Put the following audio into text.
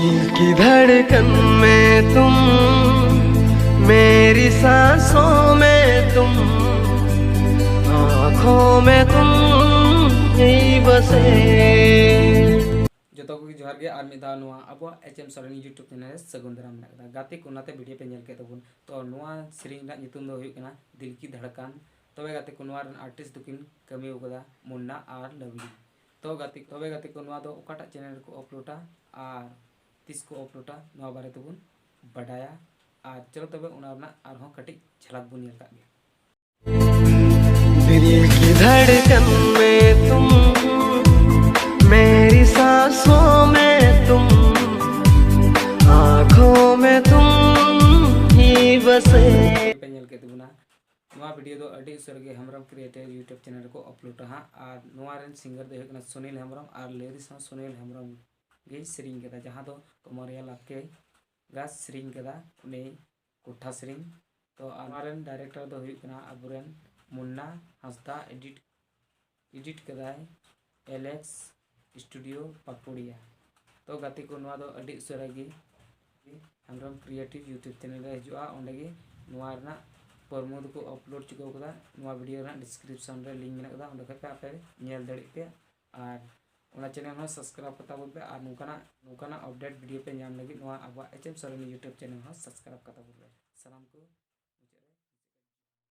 दिल की धड़कन में तुम, मेरी सांसों में तुम, आँखों में तुम ही बसे। जो को जोहार गे आर मिदा नुआ अब एचएम सोरेन यूट्यूब चैनल सगुन दाराम मेना गाते को नाते वीडियो पे नेल के तबुन तो नुआ सेरिंग ना नितुम दो हुई कना दिल की धड़कन तबे गाते को नुआ आर्टिस्ट दुकिन कमी उगदा मुन्ना आर लवली तो गाते को नुआ दो ओकाटा चैनल को अपलोडा आर तीस को अपलोडा नुआ बारे तबुन बडाया आर चलो तबे उना ना आर हो कटी झलक बुन नेल का गे। दिल की धड़कन में तुम, मेरी सांसों में तुम, आँखों में तुम ही बसे। पेनल के तुना नुआ वीडियो दो अडी सरगे हमरम क्रिएटर यूट्यूब चैनल को अपलोड हा आर नुआ रेन सिंगर दो हेकना सुनील हेमरम आर लिरिक्स सुनील हेमरम गे सेरिंग केदा जहां दो कमरिया लाके गास सेरिंग केदा उनी कुठा सेरिंग तो आमारेन डायरेक्टर दो हुई अबुरेन मुन्ना हंसदा एडिट केदाय एलेक्स स्टूडियो पाकुड़िया तो गाती को नुआ दो अडी सरगे हमरम क्रिएटिव यूट्यूब चैनल रे हजुआ ओंडेगे नुआ रना प्रमोद को अपलोड चुकाव कदा नुआ वीडियो रना डिस्क्रिप्शन रे लिंक मेना कदा ओंडे पे आपे नेल दड़ी पे आर ओना चैनल हो सब्सक्राइब कता बोलबे आर नुकाना अपडेट वीडियो पे नाम लगी नुआ अब एचएम सोरेन यूट्यूब चैनल हो सब्सक्राइब कता बोलबे। सलाम को।